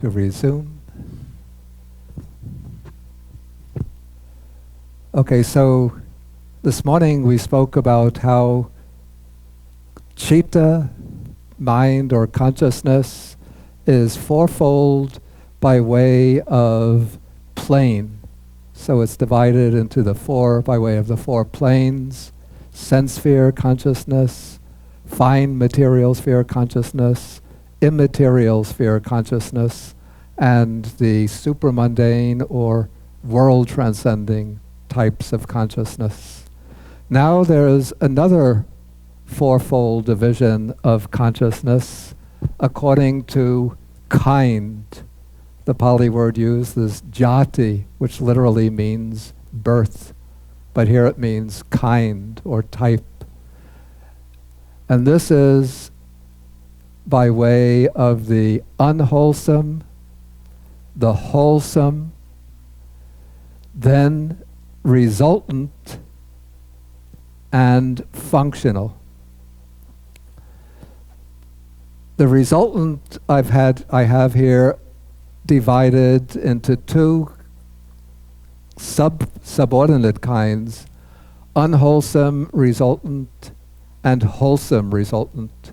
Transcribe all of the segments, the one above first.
To resume. Okay, so this morning we spoke about how citta, mind or consciousness, is fourfold by way of plane. So it's divided into the four by way of the four planes: sense sphere consciousness, fine material sphere consciousness, immaterial sphere consciousness, and the supramundane or world transcending types of consciousness. Now there is another fourfold division of consciousness according to kind. The Pali word used is jati, which literally means birth, but here it means kind or type. And this is by way of the unwholesome, the wholesome, then resultant, and functional. The resultant I have here divided into two subordinate kinds: unwholesome resultant and wholesome resultant.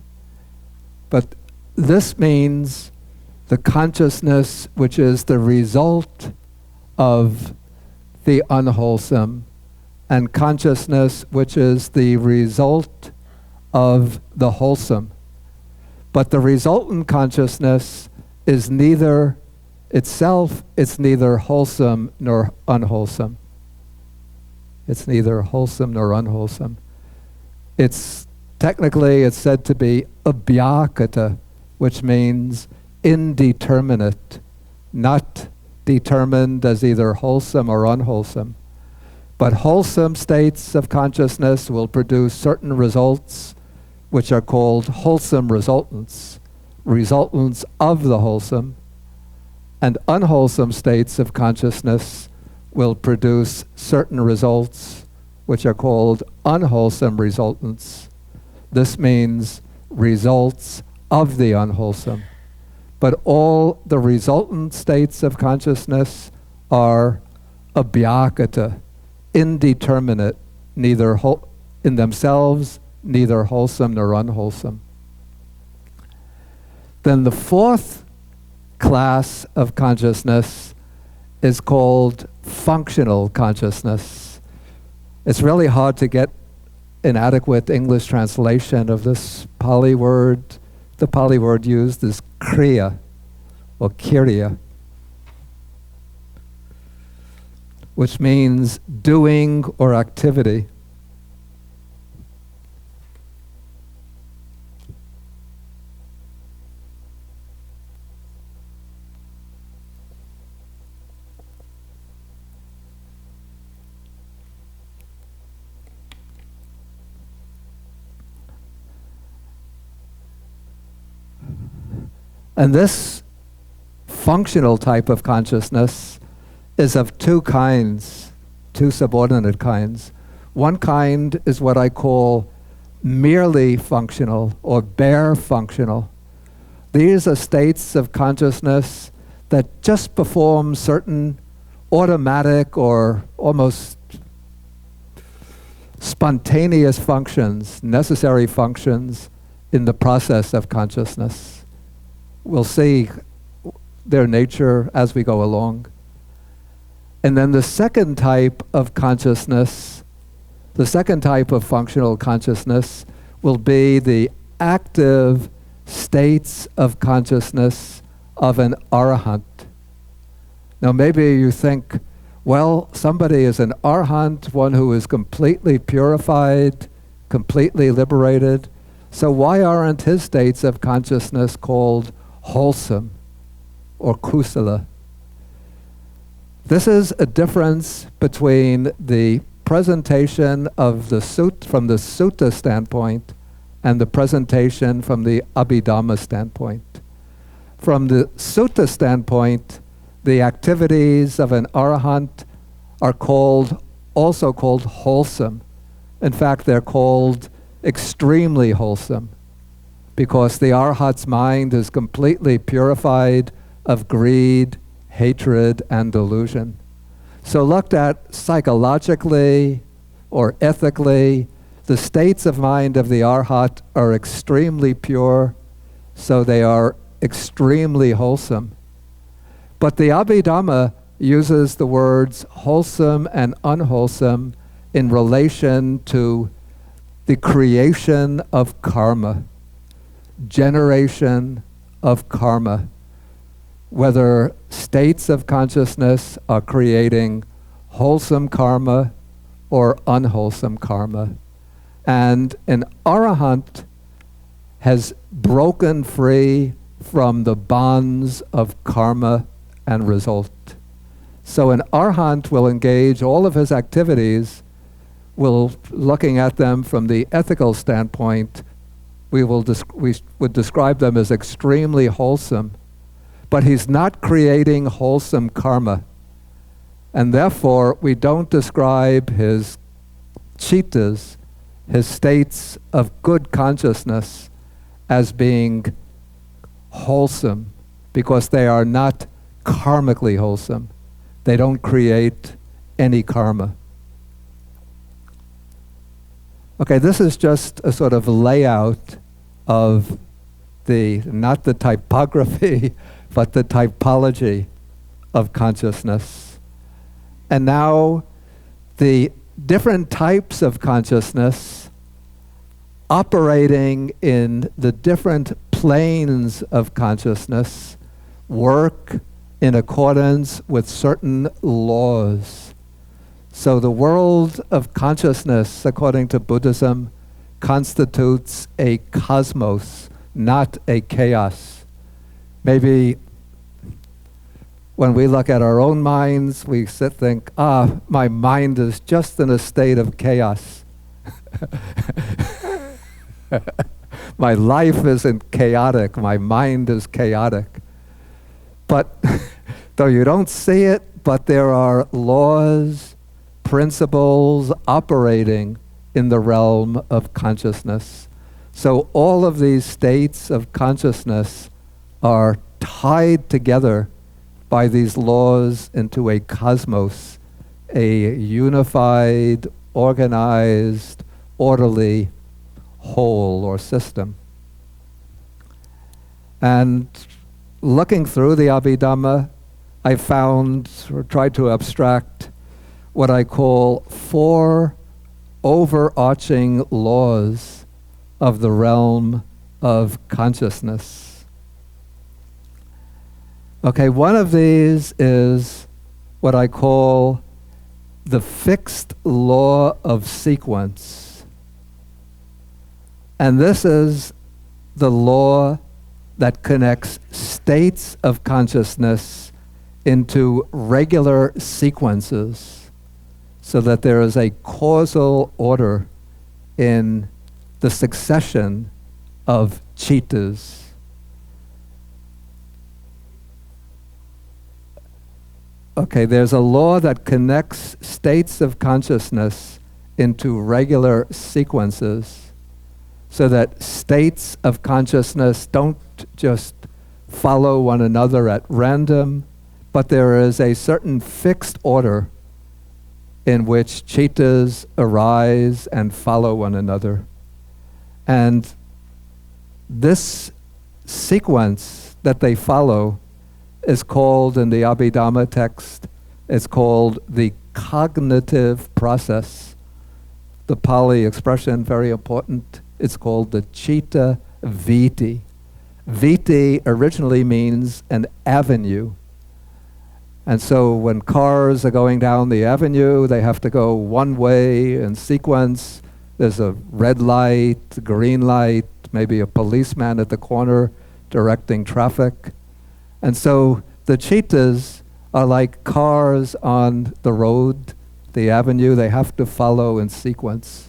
But this means the consciousness which is the result of the unwholesome, and consciousness which is the result of the wholesome. But the resultant consciousness is neither itself, it's neither wholesome nor unwholesome. It's neither wholesome nor unwholesome. Technically, it's said to be abhyakata, which means indeterminate, not determined as either wholesome or unwholesome. But wholesome states of consciousness will produce certain results, which are called wholesome resultants, resultants of the wholesome, and unwholesome states of consciousness will produce certain results, which are called unwholesome resultants. This means results of the unwholesome. But all the resultant states of consciousness are abhyakata, indeterminate, neither in themselves, neither wholesome nor unwholesome. Then the fourth class of consciousness is called functional consciousness. It's really hard to get an adequate English translation of this Pali word. The Pali word used is kriya or kirya, which means doing or activity. And this functional type of consciousness is of two kinds, two subordinate kinds. One kind is what I call merely functional or bare functional. These are states of consciousness that just perform certain automatic or almost spontaneous functions, necessary functions in the process of consciousness. We'll see their nature as we go along. And then the second type of consciousness, the second type of functional consciousness will be the active states of consciousness of an arahant. Now maybe you think, well, somebody is an arahant, one who is completely purified, completely liberated. So why aren't his states of consciousness called wholesome or kusala? This is a difference between the presentation of the from the sutta standpoint and the presentation from the Abhidhamma standpoint. From the sutta standpoint, the activities of an arahant are also called wholesome. In fact, they're called extremely wholesome, because the arhat's mind is completely purified of greed, hatred, and delusion. So looked at psychologically or ethically, the states of mind of the Arhat are extremely pure, so they are extremely wholesome. But the Abhidhamma uses the words wholesome and unwholesome in relation to the creation of karma, generation of karma, whether states of consciousness are creating wholesome karma or unwholesome karma. And an arahant has broken free from the bonds of karma and result. So an arahant will engage all of his activities, looking at them from the ethical standpoint, we would describe them as extremely wholesome, but he's not creating wholesome karma. And therefore, we don't describe his chittas, his states of good consciousness, as being wholesome, because they are not karmically wholesome. They don't create any karma. Okay, this is just a sort of layout of not the typography, but the typology of consciousness. And now the different types of consciousness operating in the different planes of consciousness work in accordance with certain laws. So the world of consciousness, according to Buddhism, constitutes a cosmos, not a chaos. Maybe when we look at our own minds, we think, my mind is just in a state of chaos. My life isn't chaotic, my mind is chaotic. But though you don't see it, but there are laws, principles operating in the realm of consciousness. So all of these states of consciousness are tied together by these laws into a cosmos, a unified, organized, orderly whole or system. And looking through the Abhidhamma, I found, or tried to abstract, what I call 4 overarching laws of the realm of consciousness. Okay, one of these is what I call the fixed law of sequence. And this is the law that connects states of consciousness into regular sequences, so that there is a causal order in the succession of chittas. Okay, there's a law that connects states of consciousness into regular sequences, so that states of consciousness don't just follow one another at random, but there is a certain fixed order in which chittas arise and follow one another. And this sequence that they follow is called, in the Abhidhamma text, it's called the cognitive process. The Pali expression, very important, it's called the citta viti. Viti originally means an avenue. And so when cars are going down the avenue, they have to go one way in sequence. There's a red light, a green light, maybe a policeman at the corner directing traffic. And so the chittas are like cars on the road, the avenue. They have to follow in sequence.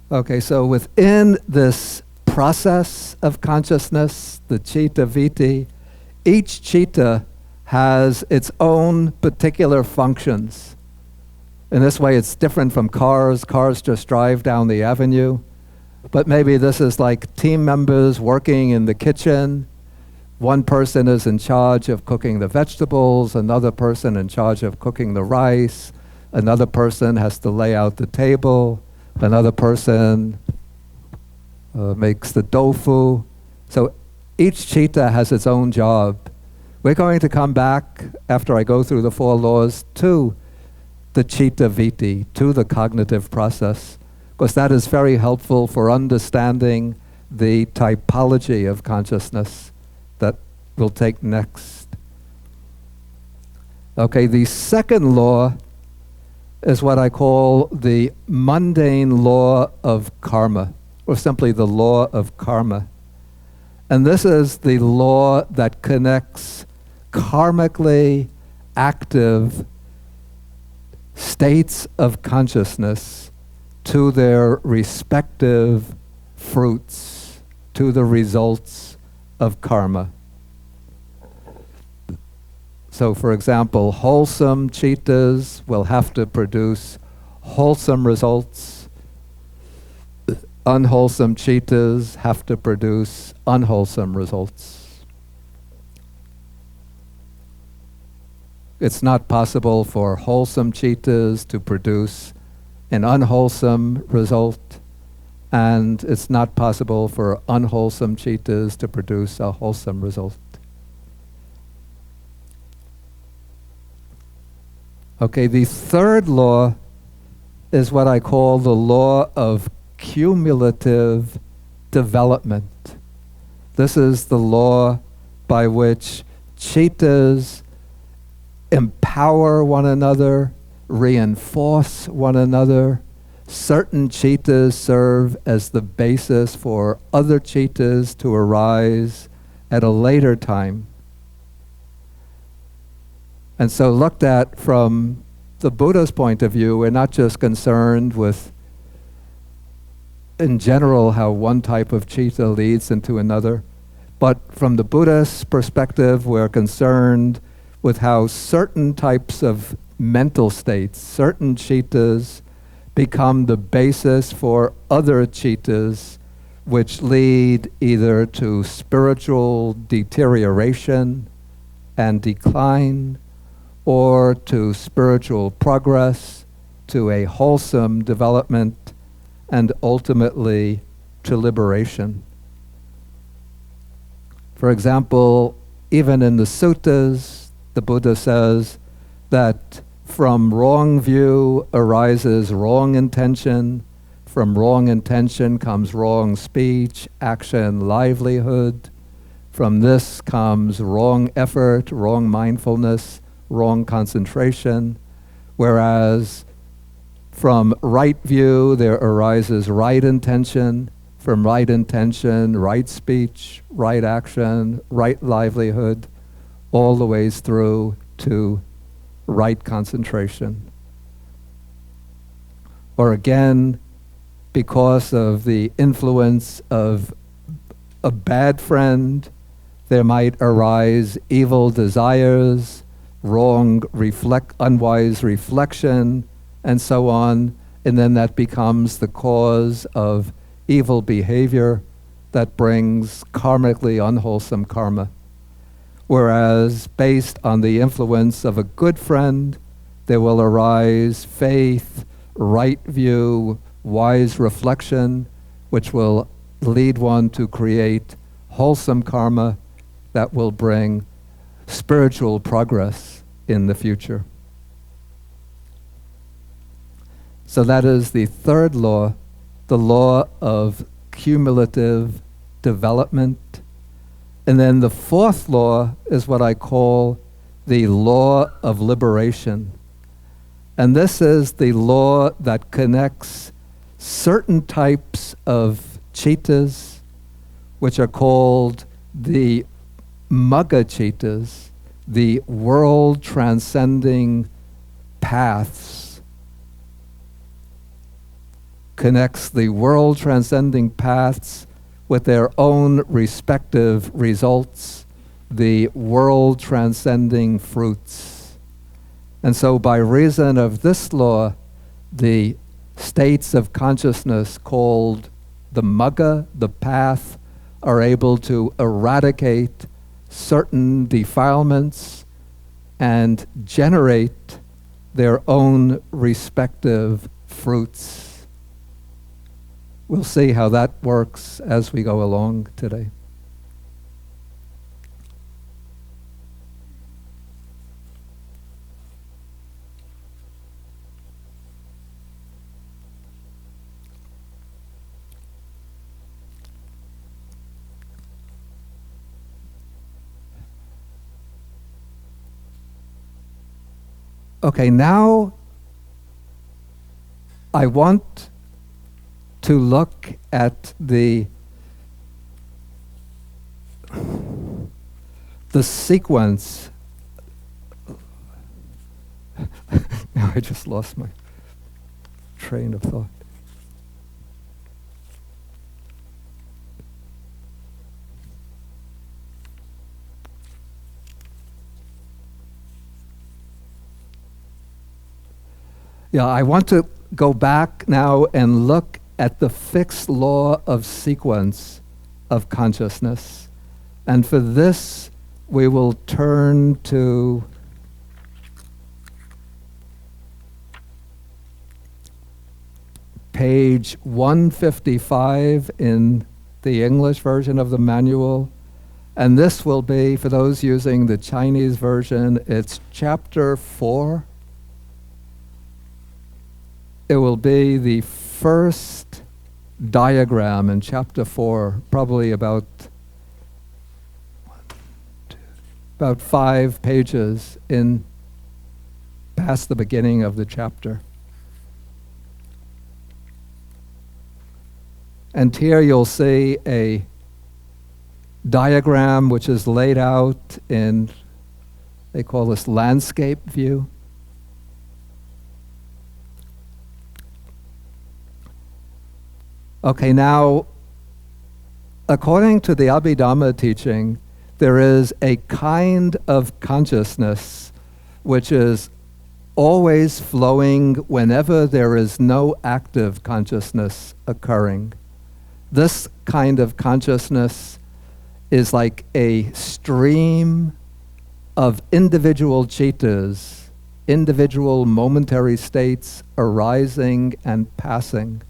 Okay, so within this process of consciousness, the citta vritti, each citta has its own particular functions. In this way, it's different from cars. Cars just drive down the avenue. But maybe this is like team members working in the kitchen. One person is in charge of cooking the vegetables, another person in charge of cooking the rice, another person has to lay out the table, another person makes the tofu. So each citta has its own job. We're going to come back, after I go through the 4 laws, to the citta vritti, to the cognitive process, because that is very helpful for understanding the typology of consciousness that we'll take next. Okay, the second law is what I call the mundane law of karma, or simply the law of karma. And this is the law that connects karmically active states of consciousness to their respective fruits, to the results of karma. So, for example, wholesome cittas will have to produce wholesome results. Unwholesome cittas have to produce unwholesome results. It's not possible for wholesome cittas to produce an unwholesome result, and it's not possible for unwholesome cittas to produce a wholesome result. Okay, the third law is what I call the law of cumulative development. This is the law by which cittas empower one another, reinforce one another. Certain cittas serve as the basis for other cittas to arise at a later time. And so looked at from the Buddha's point of view, we're not just concerned with, in general, how one type of citta leads into another, but from the Buddhist perspective, we're concerned with how certain types of mental states, certain cittas, become the basis for other cittas, which lead either to spiritual deterioration and decline, or to spiritual progress, to a wholesome development, and ultimately to liberation. For example, even in the suttas, the Buddha says that from wrong view arises wrong intention, from wrong intention comes wrong speech, action, livelihood, from this comes wrong effort, wrong mindfulness, wrong concentration, whereas from right view there arises right intention, from right intention, right speech, right action, right livelihood, all the ways through to right concentration. Or again, because of the influence of a bad friend, there might arise evil desires, wrong unwise reflection, and so on, and then that becomes the cause of evil behavior that brings karmically unwholesome karma. Whereas based on the influence of a good friend, there will arise faith, right view, wise reflection, which will lead one to create wholesome karma that will bring spiritual progress in the future. So that is the third law, the law of cumulative development. And then the fourth law is what I call the law of liberation. And this is the law that connects certain types of cittas, which are called the magga cittas, the world transcending paths. connects the world-transcending paths with their own respective results, the world-transcending fruits. And so by reason of this law, the states of consciousness called the Magga, the path, are able to eradicate certain defilements and generate their own respective fruits. We'll see how that works as we go along today. Okay, now I want to look at the sequence. Now I just lost my train of thought. Yeah, I want to go back now and look at the fixed law of sequence of consciousness. And for this, we will turn to page 155 in the English version of the manual. And this will be, for those using the Chinese version, it's chapter 4. It will be the first diagram in chapter 4, probably about 5 pages in past the beginning of the chapter. And here you'll see a diagram which is laid out in, they call this landscape view. Okay, now, according to the Abhidhamma teaching, there is a kind of consciousness which is always flowing whenever there is no active consciousness occurring. This kind of consciousness is like a stream of individual cittas, individual momentary states arising and passing.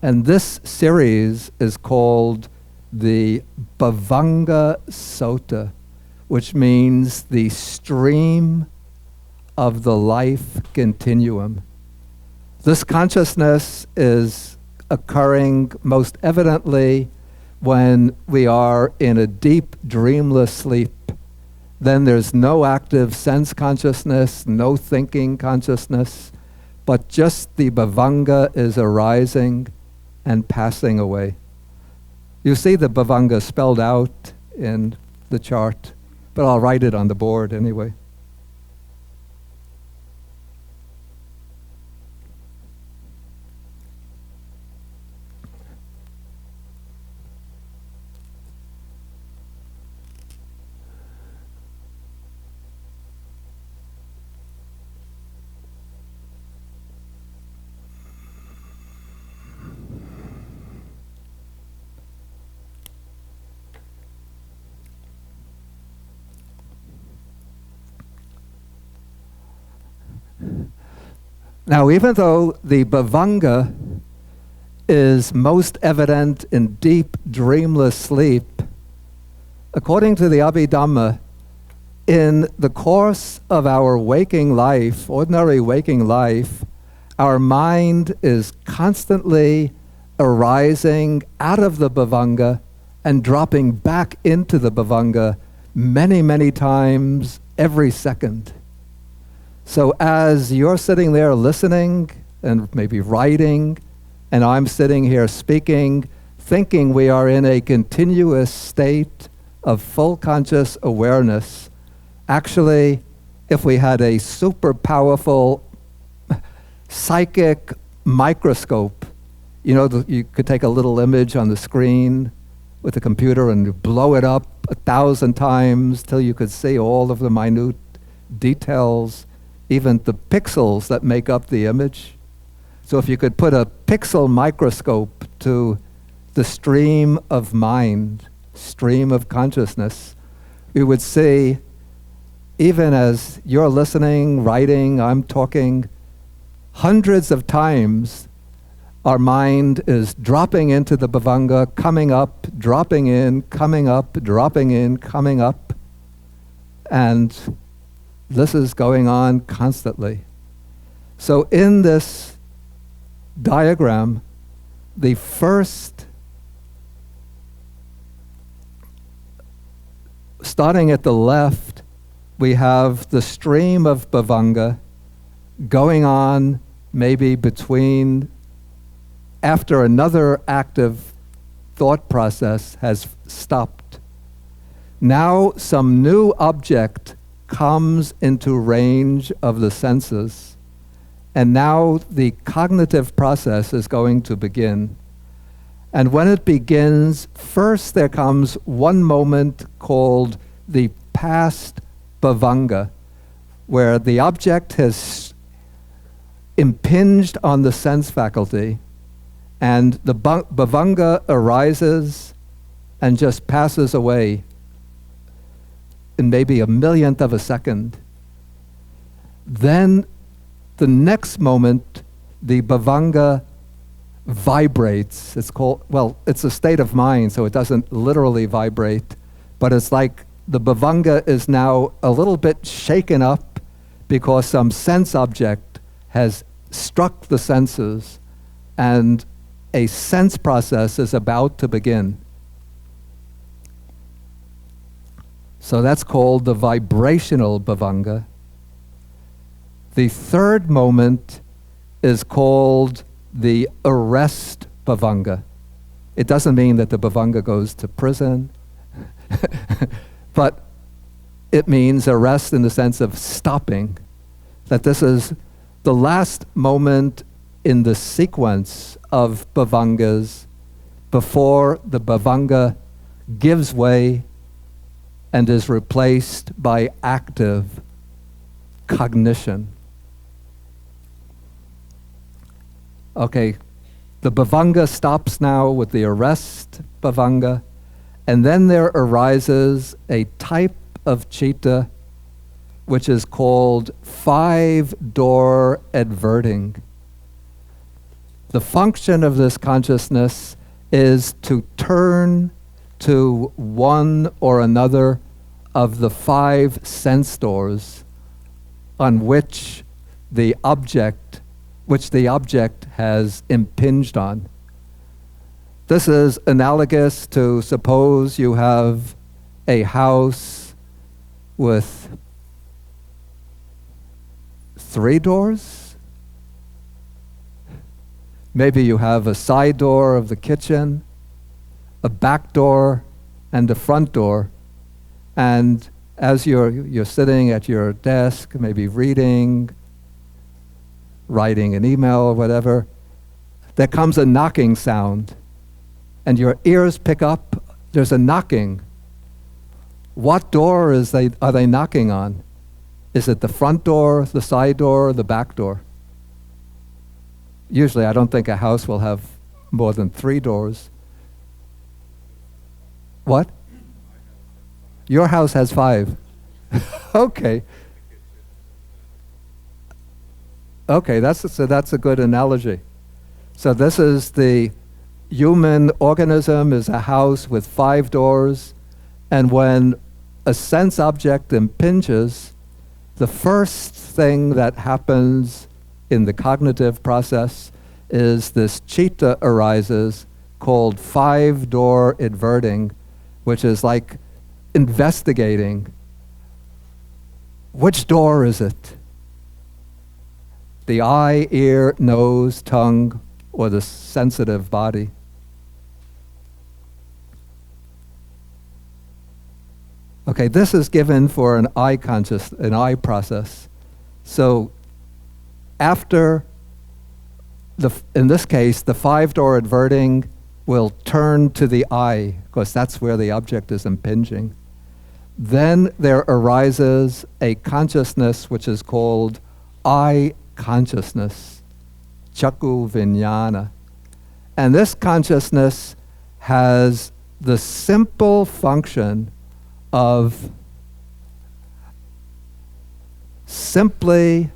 And this series is called the Bhavanga Sota, which means the stream of the life continuum. This consciousness is occurring most evidently when we are in a deep dreamless sleep. Then there's no active sense consciousness, no thinking consciousness, but just the Bhavanga is arising and passing away. You see the Bhavanga spelled out in the chart, but I'll write it on the board anyway. Now, even though the Bhavanga is most evident in deep, dreamless sleep, according to the Abhidhamma, in the course of our waking life, ordinary waking life, our mind is constantly arising out of the Bhavanga and dropping back into the Bhavanga many, many times every second. So as you're sitting there listening and maybe writing, and I'm sitting here speaking, thinking we are in a continuous state of full conscious awareness, actually, if we had a super powerful psychic microscope You know, you could take a little image on the screen with a computer and blow it up 1,000 times till you could see all of the minute details, even the pixels that make up the image. So if you could put a pixel microscope to the stream of mind, stream of consciousness, we would see, even as you're listening, writing, I'm talking, hundreds of times our mind is dropping into the bhavanga, coming up, dropping in, coming up, dropping in, coming up. And this is going on constantly. So in this diagram, the first, starting at the left, we have the stream of bhavanga going on maybe between, after another active thought process has stopped. Now some new object comes into range of the senses, and now the cognitive process is going to begin. And when it begins, first there comes one moment called the past bhavanga, where the object has impinged on the sense faculty, and the bhavanga arises and just passes away in maybe a millionth of a second. Then the next moment, the bhavanga vibrates. It's called, well, it's a state of mind, so it doesn't literally vibrate, but it's like the bhavanga is now a little bit shaken up because some sense object has struck the senses, and a sense process is about to begin. So that's called the vibrational bhavanga. The third moment is called the arrest bhavanga. It doesn't mean that the bhavanga goes to prison, but it means arrest in the sense of stopping. That this is the last moment in the sequence of bhavangas before the bhavanga gives way and is replaced by active cognition. Okay, the bhavanga stops now with the arrest bhavanga, and then there arises a type of citta which is called five-door adverting. The function of this consciousness is to turn to one or another of the five sense doors on which the object has impinged on. This is analogous to, suppose you have a house with 3 doors. Maybe you have a side door of the kitchen, a back door, and a front door. And as you're sitting at your desk, maybe reading, writing an email or whatever, there comes a knocking sound, and your ears pick up, there's a knocking. What door are they knocking on? Is it the front door, the side door, or the back door? Usually I don't think a house will have more than 3 doors. What? Your house has 5. Okay. Okay, that's a good analogy. So this is the human organism is a house with 5 doors, and when a sense object impinges, the first thing that happens in the cognitive process is this citta arises called 5-door adverting, which is like investigating. Which door is it? The eye, ear, nose, tongue, or the sensitive body? Okay, this is given for an eye process. So after in this case, the five-door adverting will turn to the I, because that's where the object is impinging. Then there arises a consciousness which is called I consciousness, Chakku Vijnana. And this consciousness has the simple function of simply,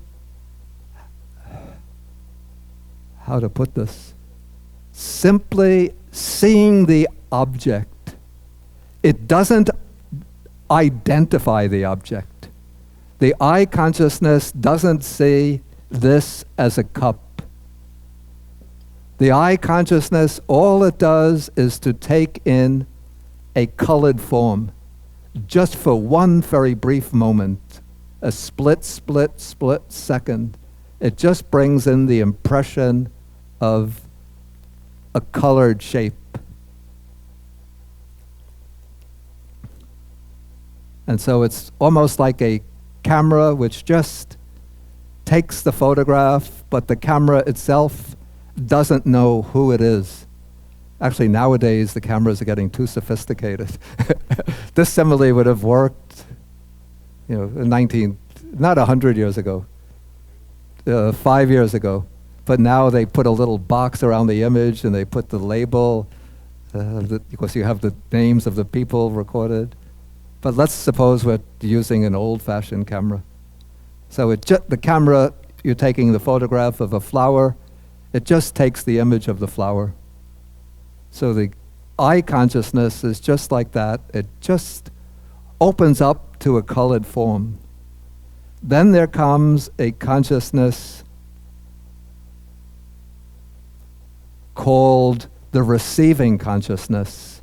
how to put this, simply seeing the object. It doesn't identify the object. The I consciousness doesn't see this as a cup. The I consciousness, all it does is to take in a colored form, just for one very brief moment, a split second. It just brings in the impression of a colored shape. And so it's almost like a camera which just takes the photograph, but the camera itself doesn't know who it is. Actually, nowadays, the cameras are getting too sophisticated. This simile would have worked, not 100 years ago, 5 years ago. But now they put a little box around the image and they put the label, because you have the names of the people recorded. But let's suppose we're using an old-fashioned camera. So the camera, you're taking the photograph of a flower, it just takes the image of the flower. So the I consciousness is just like that. It just opens up to a colored form. Then there comes a consciousness called the receiving consciousness,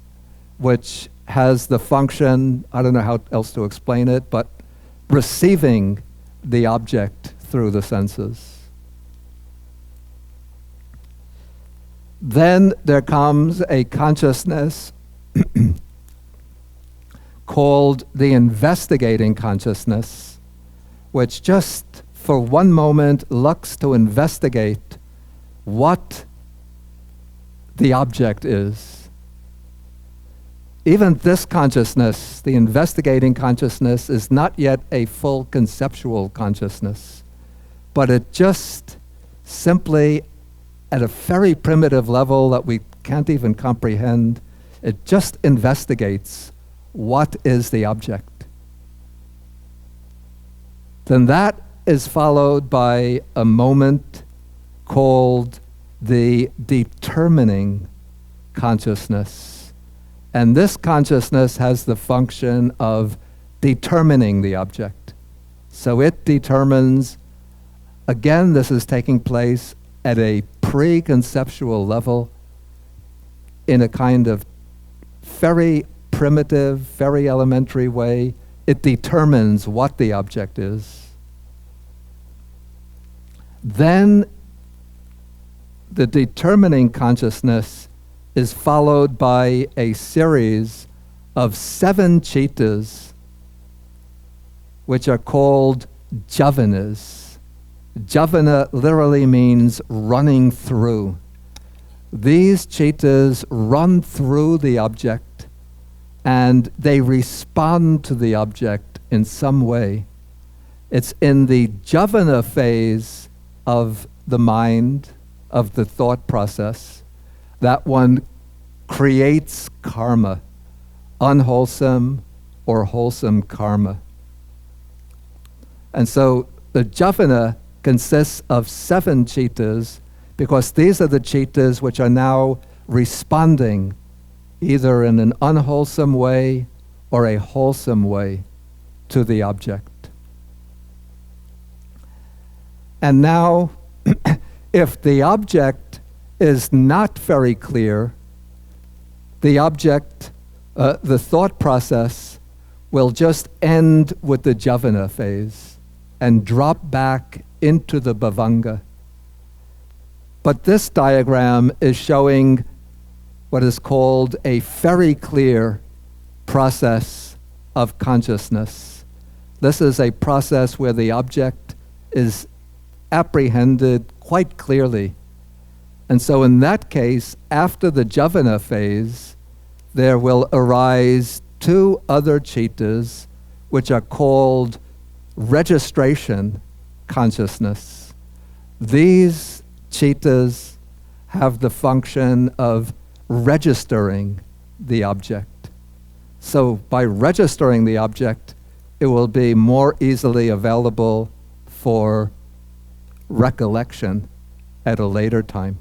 which has the function, I don't know how else to explain it, but receiving the object through the senses. Then there comes a consciousness called the investigating consciousness, which just for one moment looks to investigate what the object is. Even this consciousness, the investigating consciousness, is not yet a full conceptual consciousness, but it just simply, at a very primitive level that we can't even comprehend, it just investigates what is the object. Then that is followed by a moment called the determining consciousness. And this consciousness has the function of determining the object. So it determines, again, this is taking place at a pre-conceptual level in a kind of very primitive, very elementary way. It determines what the object is. Then the determining consciousness is followed by a series of 7 citas, which are called javanas. Javana literally means running through. These citas run through the object and they respond to the object in some way. It's in the javana phase of the mind, of the thought process, that one creates karma, unwholesome or wholesome karma. And so the javana consists of 7 citas, because these are the citas which are now responding either in an unwholesome way or a wholesome way to the object. And now, if the object is not very clear, the object, the thought process will just end with the javana phase and drop back into the bhavanga. But this diagram is showing what is called a very clear process of consciousness. This is a process where the object is apprehended quite clearly. And so in that case, after the Javana phase, there will arise two other citas, which are called registration consciousness. These citas have the function of registering the object. So by registering the object, it will be more easily available for recollection at a later time.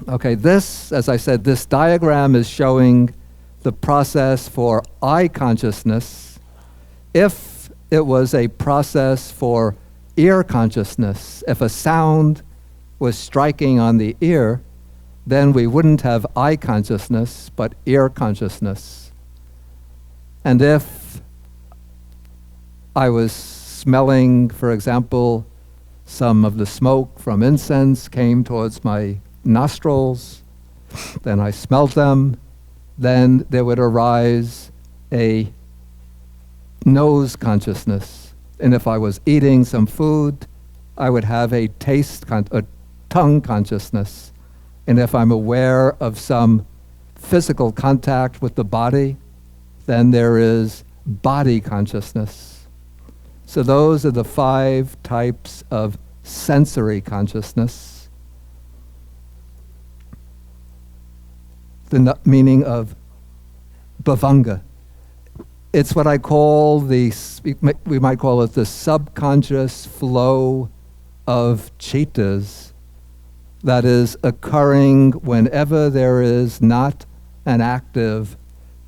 Okay, this, as I said, this diagram is showing the process for eye consciousness. If it was a process for ear consciousness, if a sound was striking on the ear, then we wouldn't have eye consciousness, but ear consciousness. And if I was smelling, for example, some of the smoke from incense came towards my nostrils, then I smelled them, then there would arise a nose consciousness. And if I was eating some food, I would have a a tongue consciousness. And if I'm aware of some physical contact with the body, then there is body consciousness. So those are the 5 types of sensory consciousness. The meaning of bhavanga. It's what I call we might call it the subconscious flow of citas that is occurring whenever there is not an active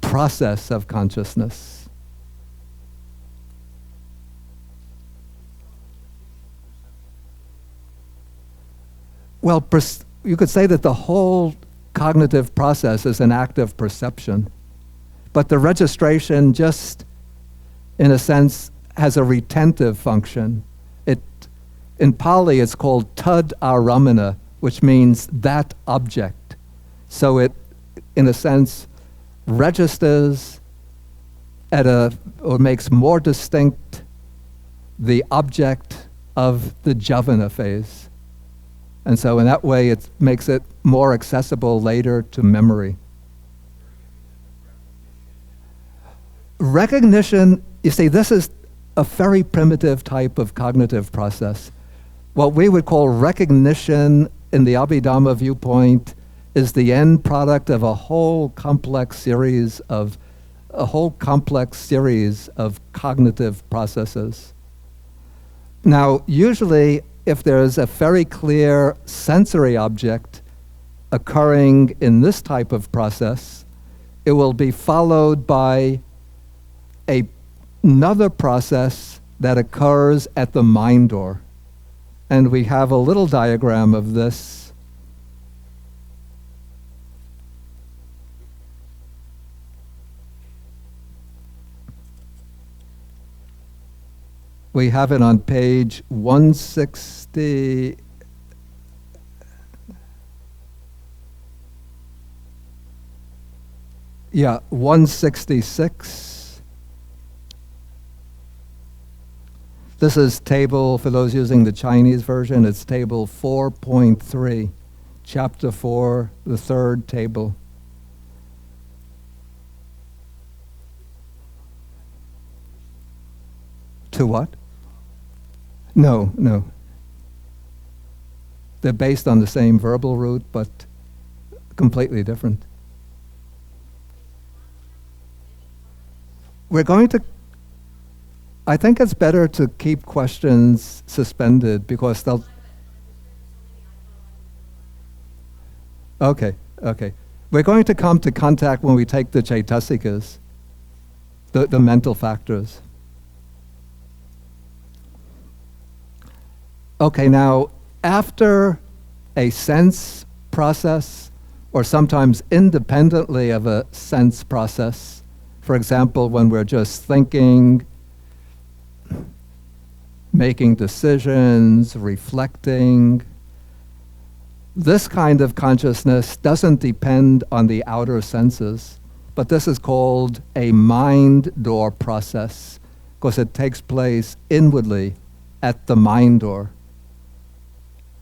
process of consciousness. Well, you could say that the whole cognitive process is an active perception, but the registration just, in a sense, has a retentive function. In Pali, it's called tad aramana, which means that object. So it, in a sense, registers or makes more distinct the object of the Javana phase. And so in that way, it makes it more accessible later to memory. Recognition, you see, this is a very primitive type of cognitive process. What we would call recognition in the Abhidhamma viewpoint is the end product of a whole complex series of cognitive processes. Now, usually, if there's a very clear sensory object occurring in this type of process, it will be followed by another process that occurs at the mind door. And we have a little diagram of this. We have it on page 160. Yeah, 166. This is table, for those using the Chinese version, it's table 4.3, chapter 4, the third table. To what? No. They're based on the same verbal root, but completely different. I think it's better to keep questions suspended because they'll... Okay. We're going to come to contact when we take the Chaitasikas, the mental factors. Okay, now, after a sense process, or sometimes independently of a sense process, for example, when we're just thinking, making decisions, reflecting, this kind of consciousness doesn't depend on the outer senses, but this is called a mind door process because it takes place inwardly at the mind door.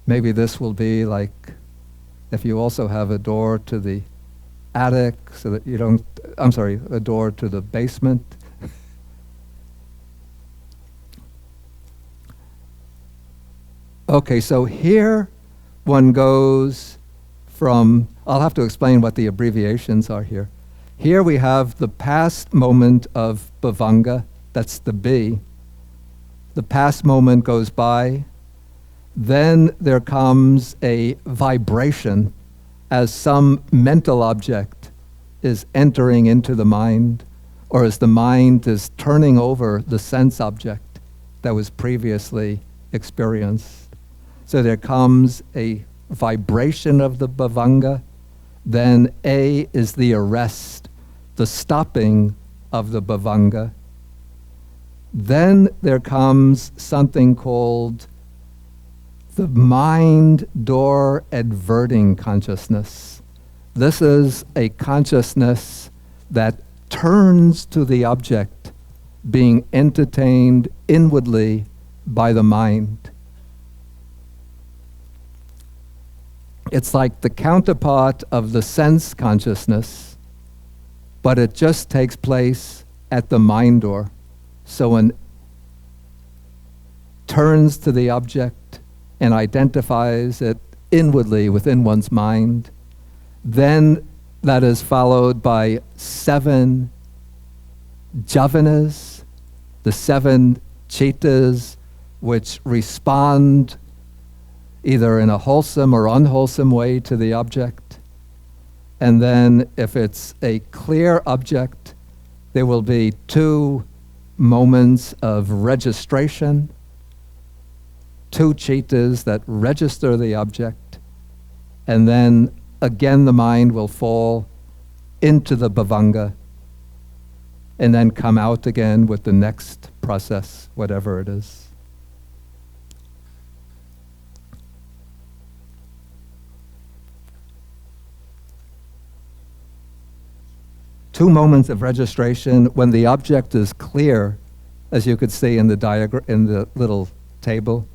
Maybe this will be like if you also have a door to the attic so that you don't, I'm sorry, a door to the basement. Okay, so here one goes from, I'll have to explain what the abbreviations are here. Here we have the past moment of bhavanga, that's the B. The past moment goes by. Then there comes a vibration as some mental object is entering into the mind, or as the mind is turning over the sense object that was previously experienced. So there comes a vibration of the bhavanga. Then A is the arrest, the stopping of the bhavanga. Then there comes something called the mind door adverting consciousness. This is a consciousness that turns to the object being entertained inwardly by the mind. It's like the counterpart of the sense consciousness, but it just takes place at the mind door. So one turns to the object and identifies it inwardly within one's mind. Then that is followed by 7 jhavanas, the 7 chittas, which respond either in a wholesome or unwholesome way to the object. And then if it's a clear object, there will be 2 moments of registration, 2 chittas that register the object, and then again the mind will fall into the bhavanga and then come out again with the next process, whatever it is. Two moments of registration when the object is clear, as you could see in the diagram, in the little table.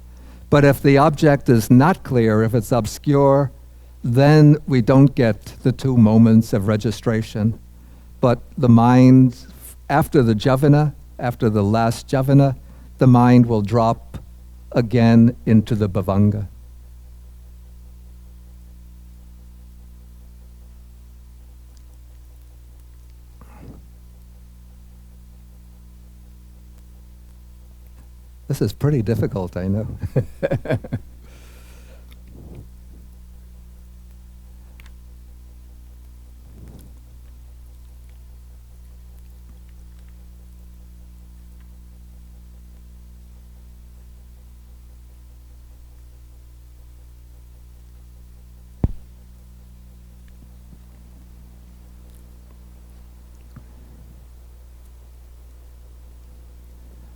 But if the object is not clear, if it's obscure, then we don't get the 2 moments of registration. But the mind, after the jhavana, after the last jhavana, the mind will drop again into the bhavanga. This is pretty difficult, I know.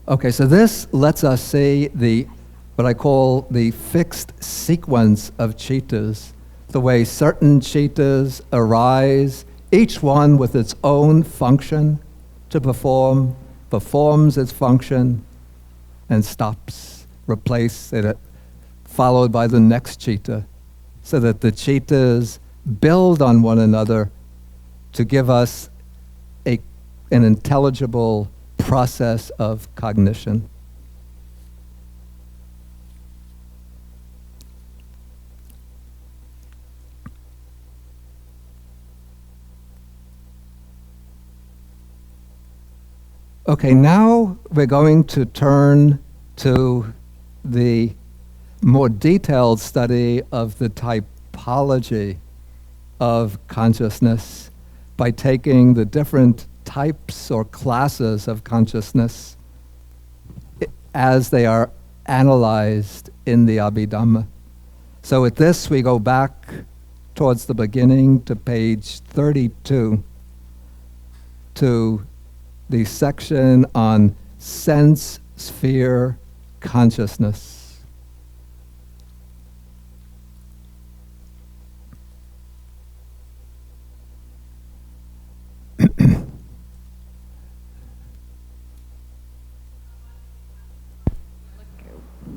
Okay, so this lets us see what I call the fixed sequence of chittas, the way certain chittas arise, each one with its own function to perform, performs its function, and stops, replace it, followed by the next chitta, so that the chittas build on one another to give us an intelligible process of cognition. Okay, now we're going to turn to the more detailed study of the typology of consciousness by taking the different types or classes of consciousness as they are analyzed in the Abhidhamma. So with this, we go back towards the beginning to page 32 to the section on sense sphere consciousness.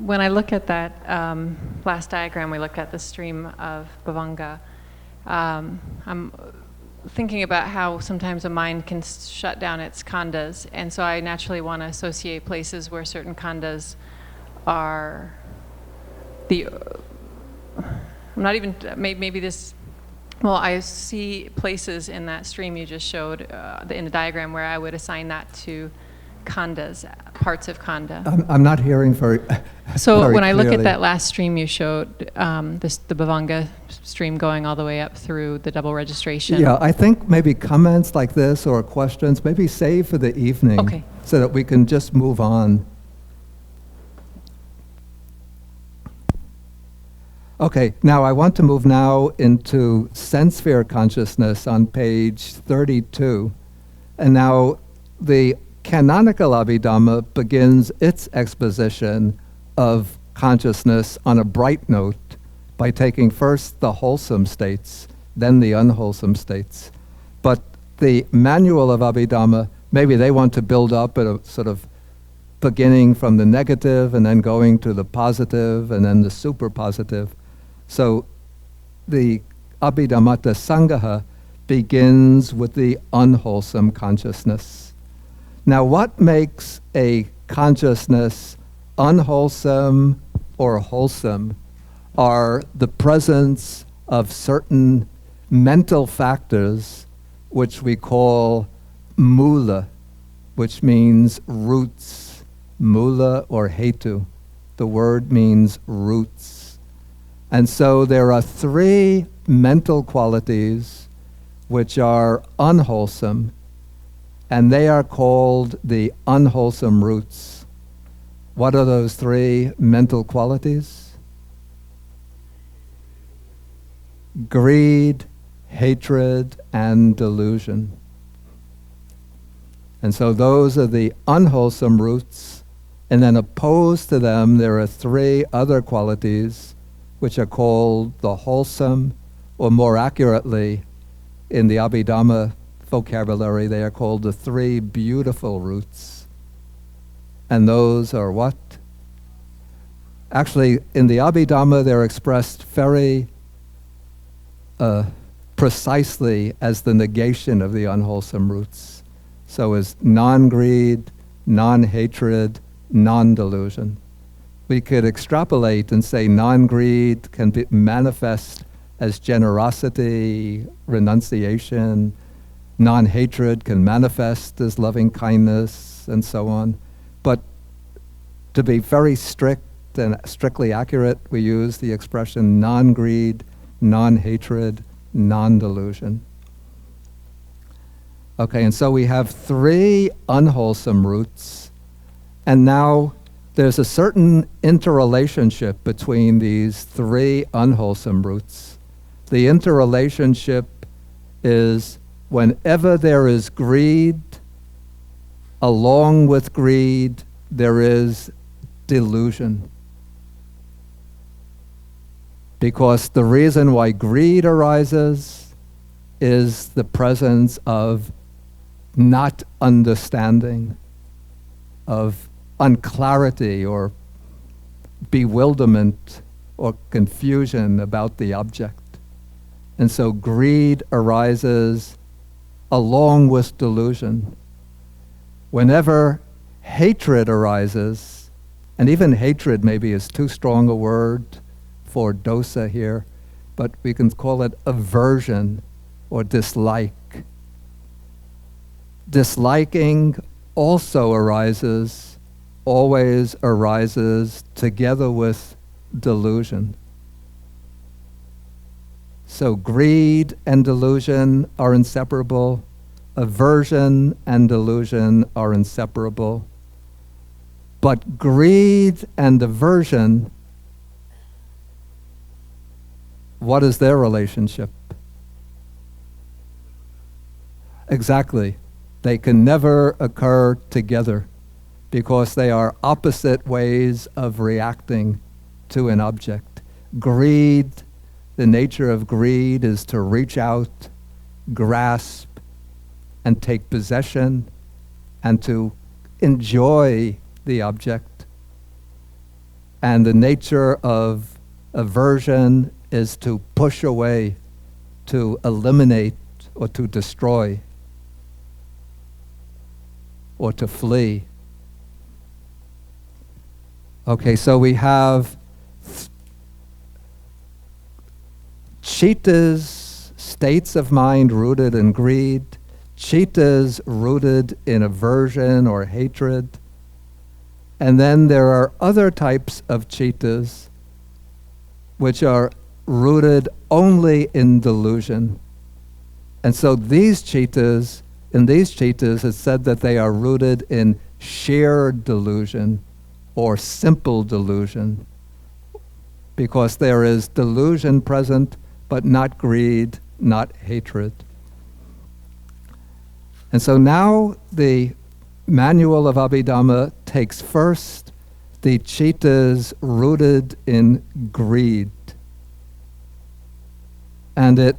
when I look at that last diagram, we look at the stream of bhavanga. I'm thinking about how sometimes a mind can shut down its khandhas, and so I naturally want to associate places where certain khandhas are the. I'm not even maybe this. Well, I see places in that stream you just showed in the diagram where I would assign that to khandhas, parts of khandha. I'm not hearing very. So very when I look clearly. at that last stream you showed, the bhavanga stream going all the way up through the double registration. Yeah, I think maybe comments like this or questions maybe save for the evening, Okay. so that we can just move on. Okay, now I want to move now into sense sphere consciousness on page 32. And now the canonical Abhidhamma begins its exposition of consciousness on a bright note by taking first the wholesome states, then the unwholesome states. But the manual of Abhidhamma, maybe they want to build up at a sort of beginning from the negative and then going to the positive and then the super positive. So the Abhidhammata Sangaha begins with the unwholesome consciousness. Now, what makes a consciousness unwholesome or wholesome are the presence of certain mental factors which we call mula, which means roots, mula or hetu. The word means roots. And so there are three mental qualities which are unwholesome, and they are called the unwholesome roots. What are those three mental qualities? Greed, hatred, and delusion. And so those are the unwholesome roots, and then opposed to them there are three other qualities which are called the wholesome, or more accurately, in the Abhidhamma vocabulary, they are called the three beautiful roots. And those are what? Actually, in the Abhidhamma, they're expressed very precisely as the negation of the unwholesome roots. So as non-greed, non-hatred, non-delusion. We could extrapolate and say non-greed can be manifest as generosity, renunciation. Non-hatred can manifest as loving kindness, and so on. But to be very strict and strictly accurate, we use the expression non-greed, non-hatred, non-delusion. Okay, and so we have three unwholesome roots, and now there's a certain interrelationship between these three unwholesome roots. The interrelationship is whenever there is greed, along with greed, there is delusion. Because the reason why greed arises is the presence of not understanding, of unclarity or bewilderment or confusion about the object. And so greed arises along with delusion. Whenever hatred arises, and even hatred maybe is too strong a word for dosa here, but we can call it aversion or dislike. Disliking also always arises together with delusion. So greed and delusion are inseparable. Aversion and delusion are inseparable. But greed and aversion, what is their relationship? Exactly. They can never occur together because they are opposite ways of reacting to an object. Greed, the nature of greed is to reach out, grasp, and take possession, and to enjoy the object. And the nature of aversion is to push away, to eliminate, or to destroy, or to flee. Okay, so we have chittas, states of mind rooted in greed, chittas rooted in aversion or hatred, and then there are other types of chittas which are rooted only in delusion. And so these chittas, in these chittas, it's said that they are rooted in sheer delusion or simple delusion, because there is delusion present, but not greed, not hatred. And so now the manual of Abhidhamma takes first the chittas rooted in greed, and it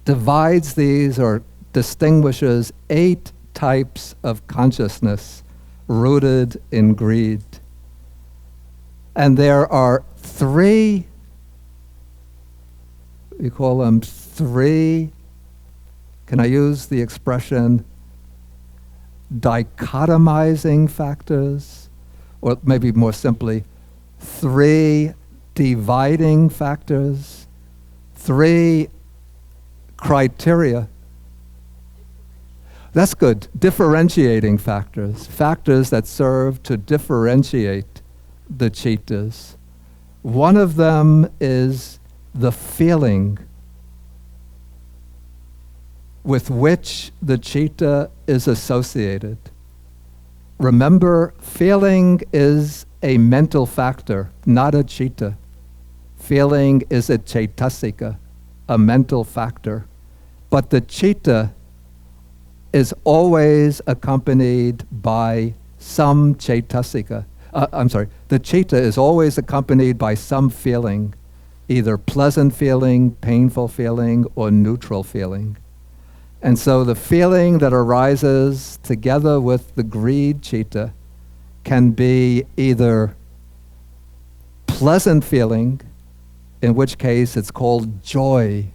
divides these or distinguishes 8 types of consciousness rooted in greed. And there are 3, we call them 3, can I use the expression dichotomizing factors? Or maybe more simply, 3 dividing factors, 3 criteria. That's good. Differentiating factors. Factors that serve to differentiate the chittas. One of them is the feeling with which the citta is associated. Remember, feeling is a mental factor, not a citta. Feeling is a chaitasika, a mental factor. But the citta is always accompanied by some chaitasika. The citta is always accompanied by some feeling, either pleasant feeling, painful feeling, or neutral feeling. And so the feeling that arises together with the greed citta can be either pleasant feeling, in which case it's called joy.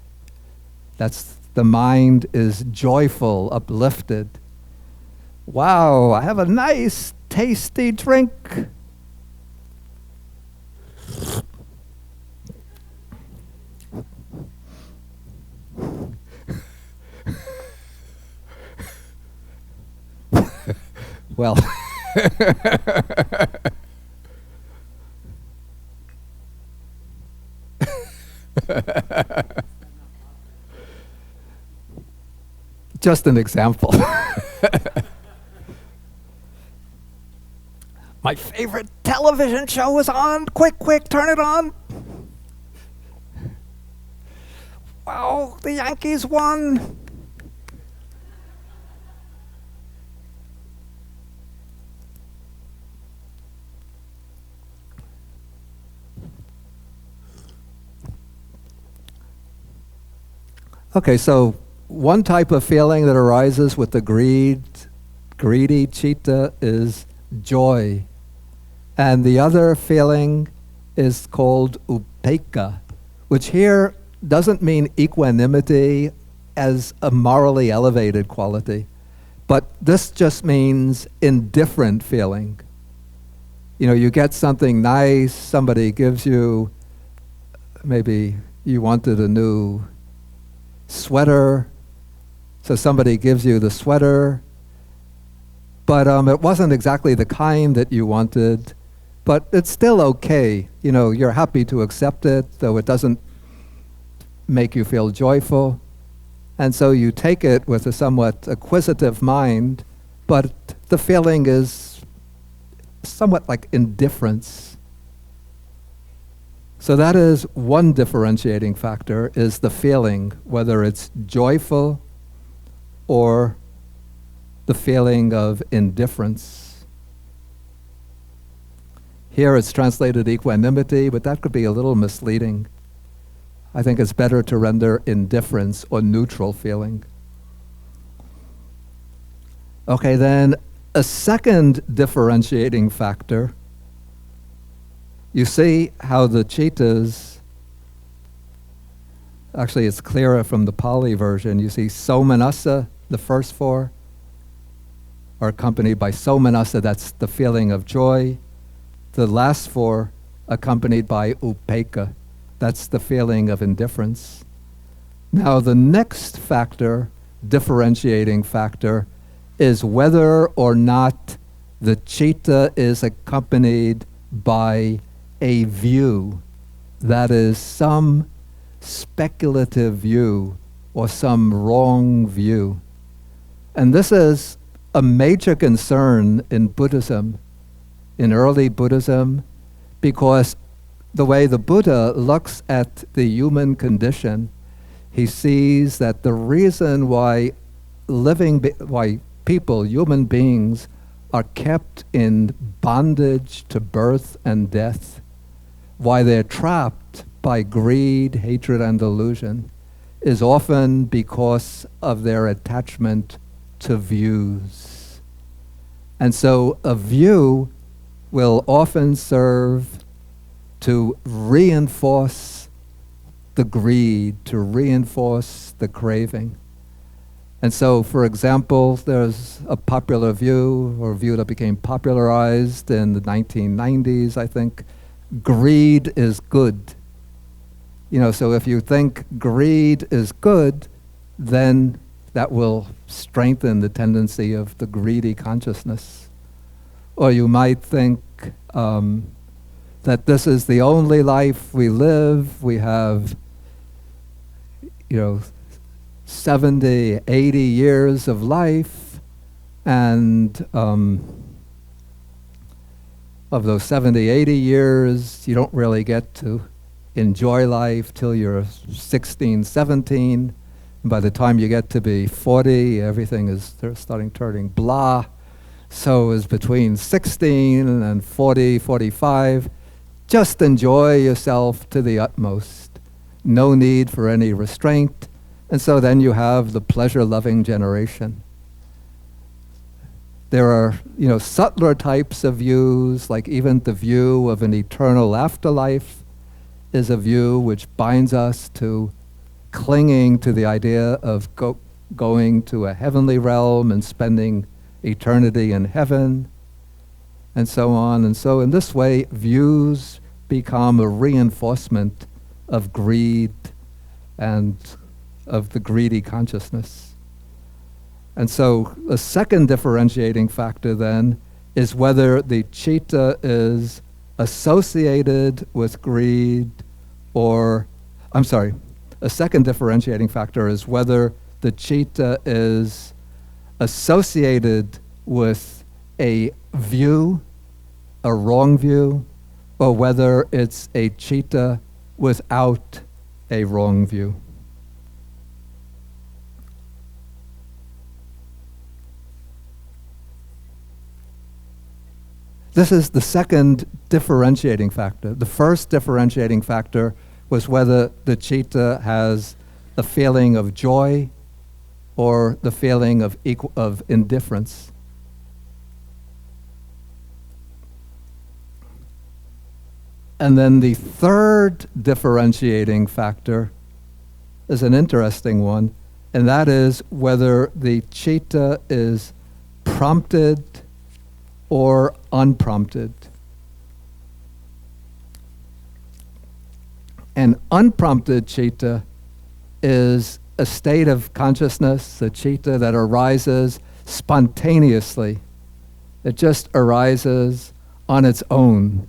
That's the mind is joyful, uplifted. Wow, I have a nice, tasty drink. Well, just an example. My favorite television show is on. Quick, turn it on. Wow, the Yankees won. Okay, so one type of feeling that arises with the greedy citta is joy. And the other feeling is called upekkha, which here doesn't mean equanimity as a morally elevated quality, but this just means indifferent feeling. You know, you get something nice, somebody gives you, maybe you wanted a new sweater, so somebody gives you the sweater, but it wasn't exactly the kind that you wanted, but it's still okay. You know, you're happy to accept it, though it doesn't make you feel joyful. And so you take it with a somewhat acquisitive mind, but the feeling is somewhat like indifference. So that is one differentiating factor, is the feeling, whether it's joyful or the feeling of indifference. Here it's translated equanimity, but that could be a little misleading. I think it's better to render indifference or neutral feeling. Okay, then a second differentiating factor you see how the cittas, actually it's clearer from the Pali version, you see somanassa, the first four, are accompanied by somanassa, that's the feeling of joy. The last four accompanied by upekkha, that's the feeling of indifference. Now the next factor, differentiating factor, is whether or not the citta is accompanied by a view, that is some speculative view or some wrong view. And this is a major concern in Buddhism, in early Buddhism, because the way the Buddha looks at the human condition, he sees that the reason why people, human beings, are kept in bondage to birth and death, why they're trapped by greed, hatred, and delusion, is often because of their attachment to views. And so a view will often serve to reinforce the greed, to reinforce the craving. And so, for example, there's a popular view, or a view that became popularized in the 1990s, I think, greed is good. So if you think greed is good, then that will strengthen the tendency of the greedy consciousness. Or you might think that this is the only life we live. We have, 70, 80 years of life, and of those 70, 80 years, you don't really get to enjoy life till you're 16, 17. By the time you get to be 40, everything is turning blah. So is between 16 and 40, 45. Just enjoy yourself to the utmost. No need for any restraint. And so then you have the pleasure-loving generation. There are, subtler types of views, like even the view of an eternal afterlife is a view which binds us to clinging to the idea of going to a heavenly realm and spending eternity in heaven, and so on. And so in this way, views become a reinforcement of greed and of the greedy consciousness. And so a second differentiating factor then is whether the citta is associated with greed a second differentiating factor is whether the citta is associated with a view, a wrong view, or whether it's a citta without a wrong view. This is the second differentiating factor. The first differentiating factor was whether the citta has a feeling of joy or the feeling of indifference. And then the third differentiating factor is an interesting one, and that is whether the citta is prompted or unprompted. An unprompted citta is a state of consciousness, a citta that arises spontaneously. It just arises on its own.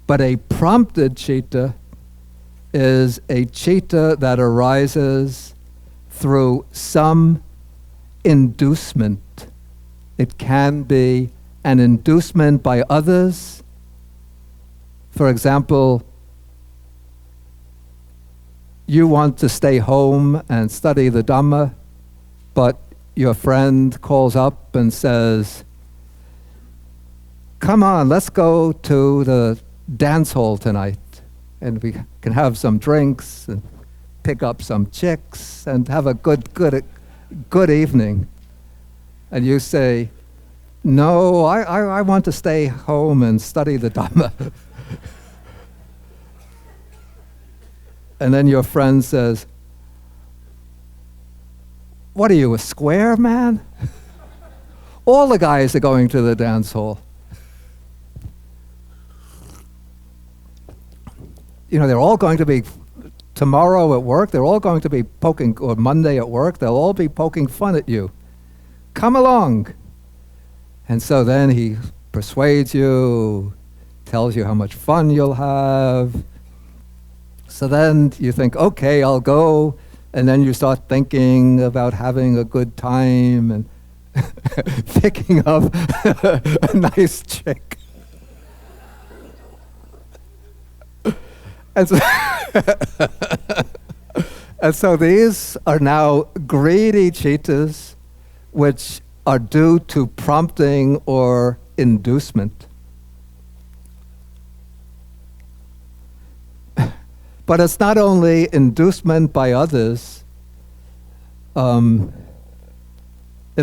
But a prompted citta is a citta that arises through some inducement. It can be an inducement by others. For example, you want to stay home and study the Dhamma, but your friend calls up and says, "Come on, let's go to the dance hall tonight, and we can have some drinks and pick up some chicks and have a good evening. And you say, no, I want to stay home and study the Dhamma. And then your friend says, what are you, a square man? All the guys are going to the dance hall. They're all going to be tomorrow at work, they're all going to be poking, or Monday at work, they'll all be poking fun at you. Come along. And so then he persuades you, tells you how much fun you'll have. So then you think, okay, I'll go. And then you start thinking about having a good time and picking up a nice chick. And so these are now greedy cittas which are due to prompting or inducement. But it's not only inducement by others. It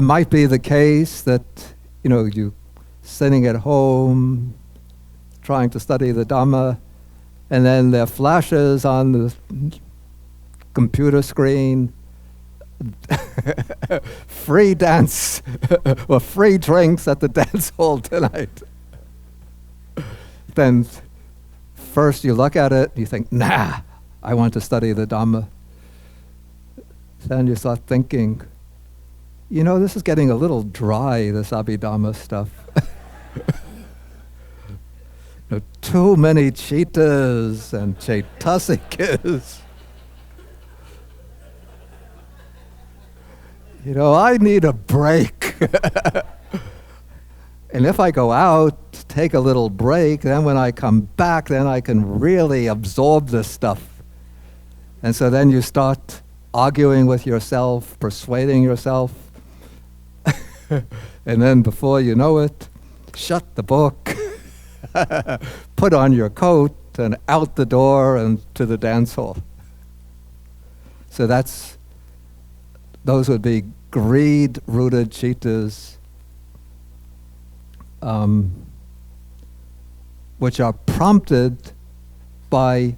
might be the case that, you sitting at home, trying to study the Dhamma, and then there are flashes on the computer screen, free dance or free drinks at the dance hall tonight. Then first you look at it, you think, nah, I want to study the Dhamma. Then you start thinking, this is getting a little dry, this Abhidhamma stuff. Too many cittas and chaitasikas. I need a break. And if I go out, take a little break, then when I come back, then I can really absorb this stuff. And so then you start arguing with yourself, persuading yourself. And then before you know it, shut the book, put on your coat, and out the door and to the dance hall. So those would be greed-rooted cittas, which are prompted by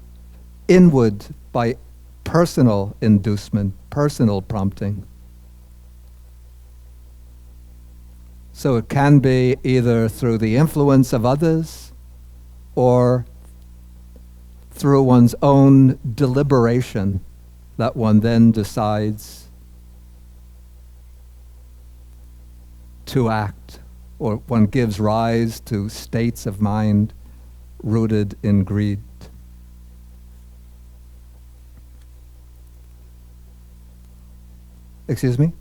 personal inducement, personal prompting. So it can be either through the influence of others or through one's own deliberation that one then decides to act, or one gives rise to states of mind rooted in greed. Excuse me?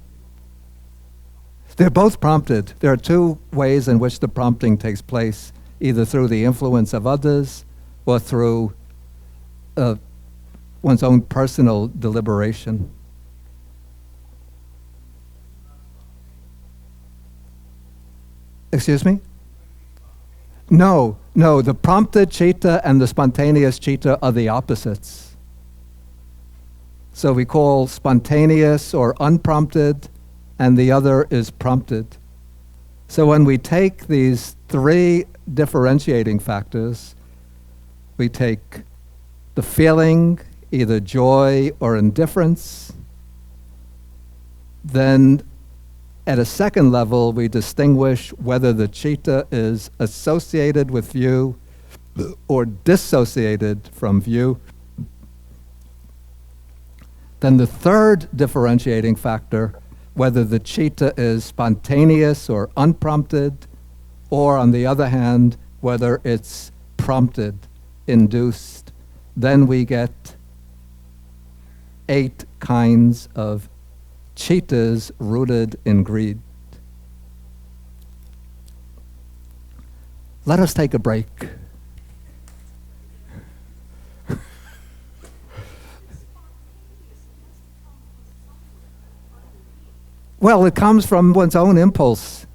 They're both prompted. There are two ways in which the prompting takes place, either through the influence of others or through one's own personal deliberation. Excuse me? No, the prompted citta and the spontaneous citta are the opposites. So we call spontaneous or unprompted, and the other is prompted. So when we take these three differentiating factors, we take the feeling, either joy or indifference, then at a second level, we distinguish whether the citta is associated with view or dissociated from view. Then the third differentiating factor, whether the citta is spontaneous or unprompted, or on the other hand, whether it's prompted, induced, then we get 8 kinds of cittas rooted in greed. Let us take a break. Well, it comes from one's own impulse.